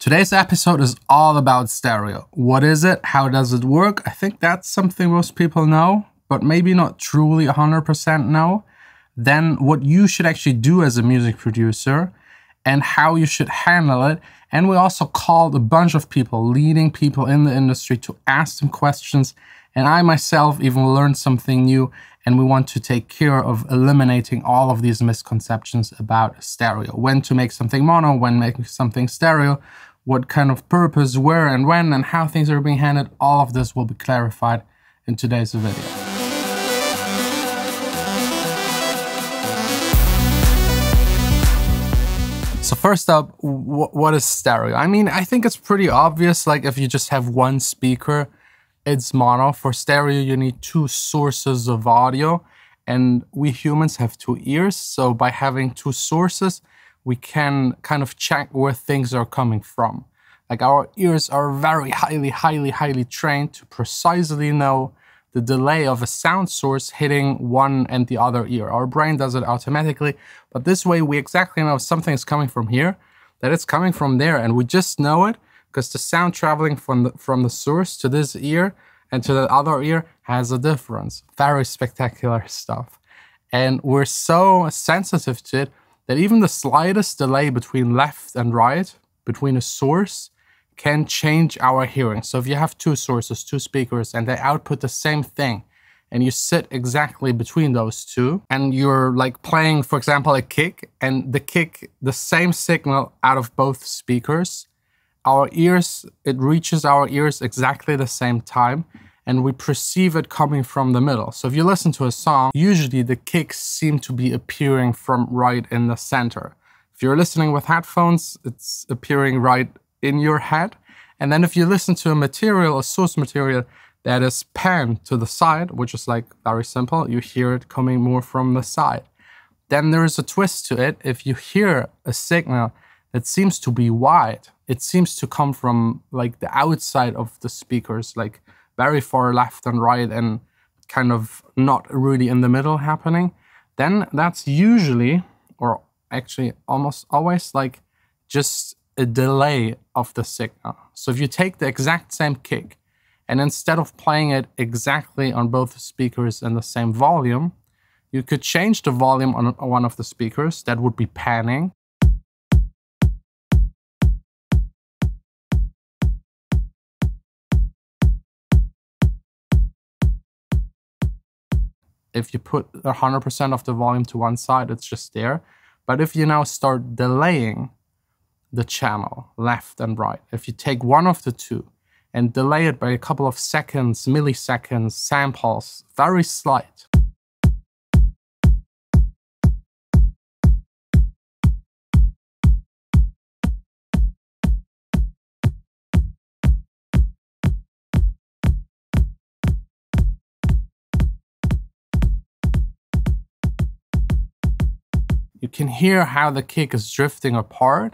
Today's episode is all about stereo. What is it? How does it work? I think that's something most people know, but maybe not truly 100% know. Then what you should actually do as a music producer and how you should handle it. And we also called a bunch of people, leading people in the industry, to ask them questions. And I myself even learned something new, and we want to take care of eliminating all of these misconceptions about stereo. When to make something mono, when making something stereo, what kind of purpose, where and when, and how things are being handled. All of this will be clarified in today's video. So first up, what is stereo? I mean, I think it's pretty obvious. Like if you just have one speaker, it's mono. For stereo, you need two sources of audio, and we humans have two ears. So by having two sources, we can kind of check where things are coming from. Like our ears are very highly trained to precisely know the delay of a sound source hitting one and the other ear. Our brain does it automatically, but this way we exactly know if something is coming from here, that it's coming from there, and we just know it because the sound traveling from the source to this ear and to the other ear has a difference. Very spectacular stuff. And we're so sensitive to it that even the slightest delay between left and right, between a source, can change our hearing. So if you have two sources, two speakers, and they output the same thing, and you sit exactly between those two, and you're like playing, for example, a kick, and the same signal out of both speakers, our ears, it reaches our ears exactly the same time, and we perceive it coming from the middle. So if you listen to a song, usually the kicks seem to be appearing from right in the center. If you're listening with headphones, it's appearing right in your head. And then if you listen to a source material that is panned to the side, which is like very simple, you hear it coming more from the side. Then there is a twist to it. If you hear a signal that seems to be wide, it seems to come from like the outside of the speakers, like very far left and right and kind of not really in the middle happening, then that's usually, or actually almost always, like just a delay of the signal. So if you take the exact same kick and instead of playing it exactly on both speakers in the same volume, you could change the volume on one of the speakers. That would be panning. If you put 100% of the volume to one side, it's just there. But if you now start delaying the channel left and right, if you take one of the two and delay it by a couple of seconds, milliseconds, samples, very slight, you can hear how the kick is drifting apart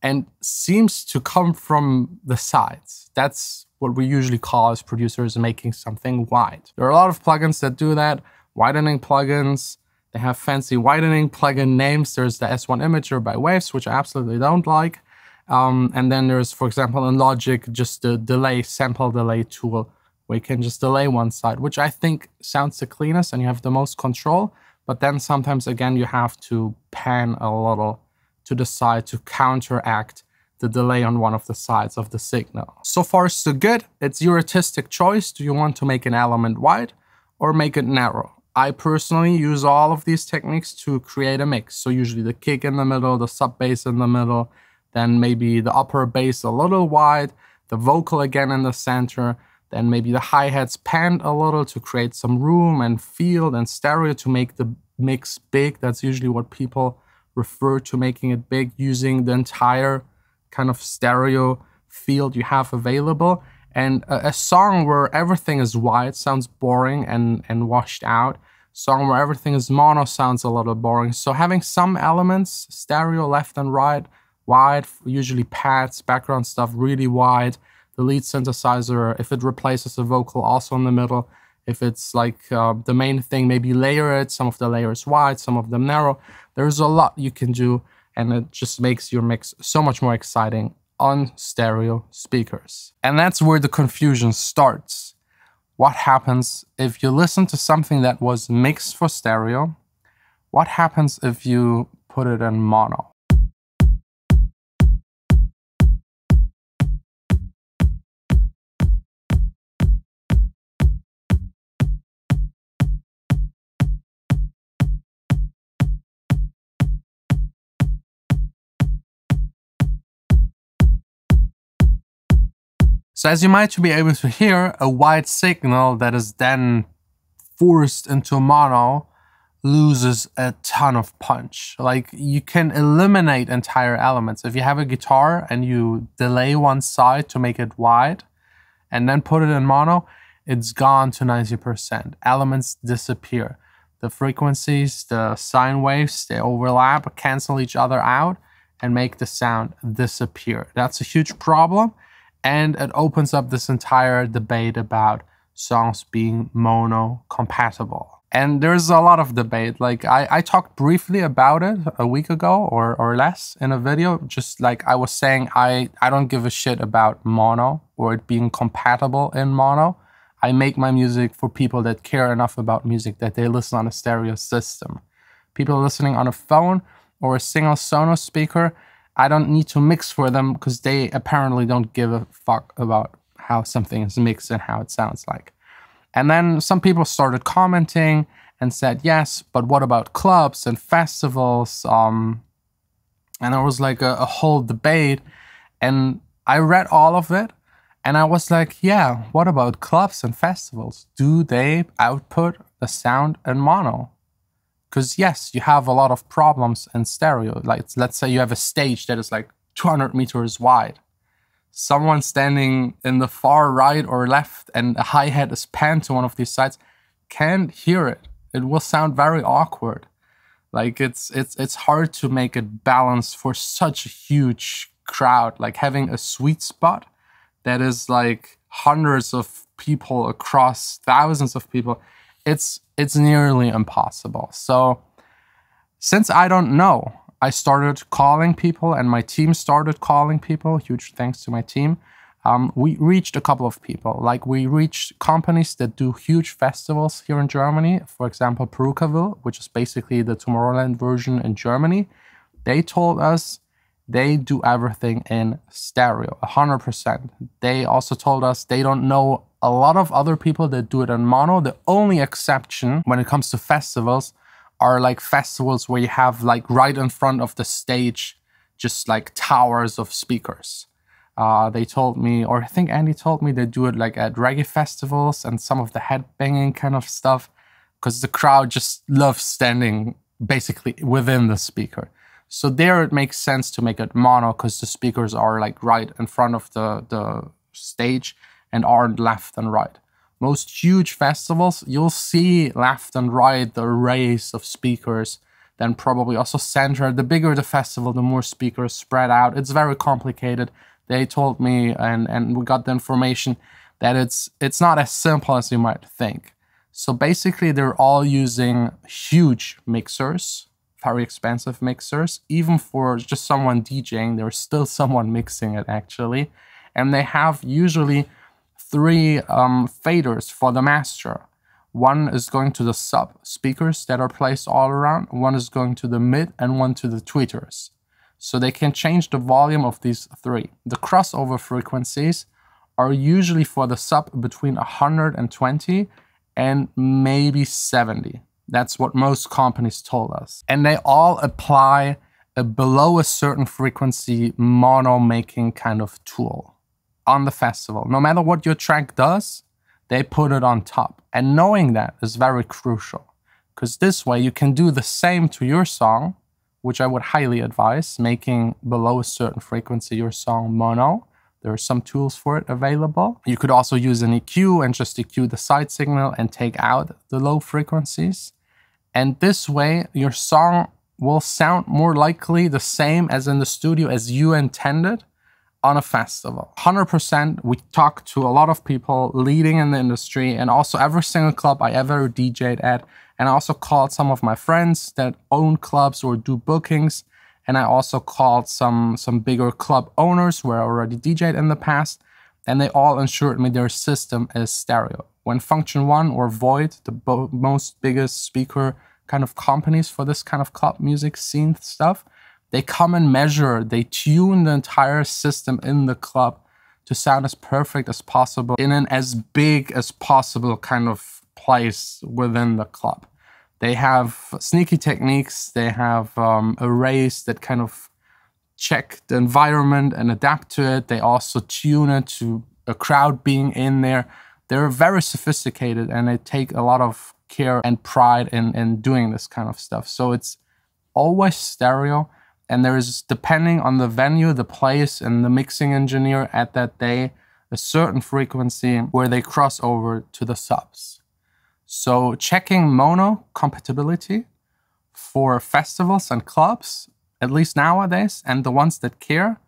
and seems to come from the sides. That's what we usually call as producers making something wide. There are a lot of plugins that do that, widening plugins. They have fancy widening plugin names. There's the S1 Imager by Waves, which I absolutely don't like. And then there's, for example, in Logic, just the sample delay tool, where you can just delay one side, which I think sounds the cleanest and you have the most control. But then sometimes, again, you have to pan a little to the side to counteract the delay on one of the sides of the signal. So far, so good. It's your artistic choice. Do you want to make an element wide or make it narrow? I personally use all of these techniques to create a mix. So usually the kick in the middle, the sub bass in the middle, then maybe the upper bass a little wide, the vocal again in the center, then maybe the hi-hats panned a little to create some room and field and stereo to make the mix big. That's usually what people refer to, making it big, using the entire kind of stereo field you have available. And a song where everything is wide sounds boring and washed out. Song where everything is mono sounds a little boring. So having some elements, stereo left and right, wide, usually pads, background stuff really wide. The lead synthesizer, if it replaces a vocal, also in the middle. If it's like the main thing, maybe layer it, some of the layers wide, some of them narrow. There's a lot you can do, and it just makes your mix so much more exciting. on stereo speakers. And that's where the confusion starts. What happens if you listen to something that was mixed for stereo? What happens if you put it in mono? So as you might be able to hear, a white signal that is then forced into mono loses a ton of punch. Like, you can eliminate entire elements. If you have a guitar and you delay one side to make it wide and then put it in mono, it's gone to 90%. Elements disappear. The frequencies, the sine waves, they overlap, cancel each other out, and make the sound disappear. That's a huge problem. And it opens up this entire debate about songs being mono compatible. And there's a lot of debate. Like, I talked briefly about it a week ago or less in a video. Just like I was saying, I don't give a shit about mono or it being compatible in mono. I make my music for people that care enough about music that they listen on a stereo system. People listening on a phone or a single Sonos speaker, I don't need to mix for them because they apparently don't give a fuck about how something is mixed and how it sounds like. And then some people started commenting and said, yes, but what about clubs and festivals? And there was like a whole debate. And I read all of it. And I was like, yeah, what about clubs and festivals? Do they output the sound in mono? Because yes, you have a lot of problems in stereo. Like, let's say you have a stage that is like 200 meters wide. Someone standing in the far right or left and a hi-hat is panned to one of these sides can't hear it. It will sound very awkward. Like, it's hard to make it balanced for such a huge crowd. Like, having a sweet spot that is like hundreds of people across thousands of people, it's nearly impossible. So since I don't know, I started calling people and my team started calling people. Huge thanks to my team. We reached a couple of people. Like, we reached companies that do huge festivals here in Germany. For example, Perukaville, which is basically the Tomorrowland version in Germany. They told us they do everything in stereo, 100%. They also told us they don't know a lot of other people that do it in mono. The only exception when it comes to festivals are like festivals where you have like right in front of the stage, just like towers of speakers. They told me, or I think Andy told me, they do it like at reggae festivals and some of the headbanging kind of stuff, because the crowd just loves standing basically within the speaker. So there it makes sense to make it mono because the speakers are like right in front of the stage and aren't left and right. Most huge festivals, you'll see left and right the arrays of speakers, then probably also center. The bigger the festival, the more speakers spread out. It's very complicated. They told me, and we got the information, that it's not as simple as you might think. So basically, they're all using huge mixers, very expensive mixers. Even for just someone DJing, there's still someone mixing it actually. And they have usually 3 faders for the master. One is going to the sub speakers that are placed all around. One is going to the mid and one to the tweeters. So they can change the volume of these 3. The crossover frequencies are usually for the sub between 120 and maybe 70. That's what most companies told us. And they all apply below a certain frequency mono making kind of tool on the festival. No matter what your track does, they put it on top. And knowing that is very crucial, because this way you can do the same to your song, which I would highly advise, making below a certain frequency your song mono. There are some tools for it available. You could also use an EQ and just EQ the side signal and take out the low frequencies. And this way, your song will sound more likely the same as in the studio as you intended on a festival. 100%, we talked to a lot of people leading in the industry and also every single club I ever DJ'd at. And I also called some of my friends that own clubs or do bookings. And I also called some bigger club owners where I already DJ'd in the past, and they all assured me their system is stereo. When Function One or Void, the most biggest speaker kind of companies for this kind of club music scene stuff, they come and measure, they tune the entire system in the club to sound as perfect as possible in an as big as possible kind of place within the club. They have sneaky techniques, they have arrays that kind of check the environment and adapt to it. They also tune it to a crowd being in there. They're very sophisticated and they take a lot of care and pride in doing this kind of stuff. So it's always stereo, and there is, depending on the venue, the place, and the mixing engineer at that day, a certain frequency where they cross over to the subs. So checking mono compatibility for festivals and clubs, at least nowadays, and the ones that care,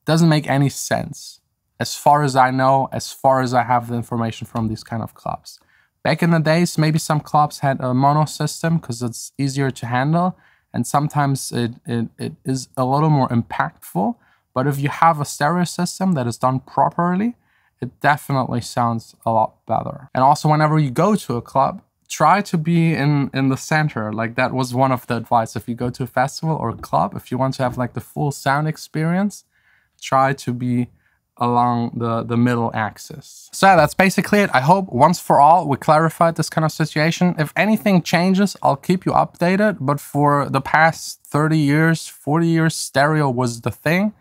doesn't make any sense. As far as I know, as far as I have the information from these kind of clubs. Back in the days, maybe some clubs had a mono system because it's easier to handle, and sometimes it is a little more impactful. But if you have a stereo system that is done properly, it definitely sounds a lot better. And also, whenever you go to a club, try to be in the center. Like, that was one of the advice. If you go to a festival or a club, if you want to have like the full sound experience, try to be along the middle axis. So that's basically it. I hope once for all we clarified this kind of situation. If anything changes, I'll keep you updated. But for the past 30 years, 40 years, stereo was the thing.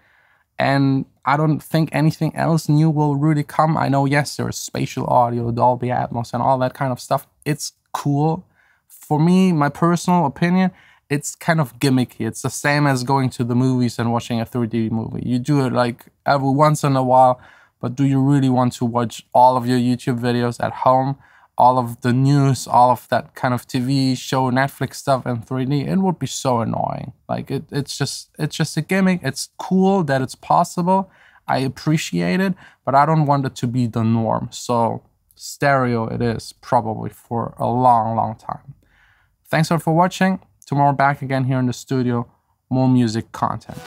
And I don't think anything else new will really come. I know, yes, there's spatial audio, Dolby Atmos, and all that kind of stuff. It's cool. For me, my personal opinion, it's kind of gimmicky. It's the same as going to the movies and watching a 3D movie. You do it like every once in a while, but do you really want to watch all of your YouTube videos at home? All of the news, all of that kind of TV show, Netflix stuff in 3D, it would be so annoying. Like, it's just a gimmick. It's cool that it's possible. I appreciate it, but I don't want it to be the norm. So stereo it is probably for a long, long time. Thanks all for watching. Tomorrow back again here in the studio, more music content.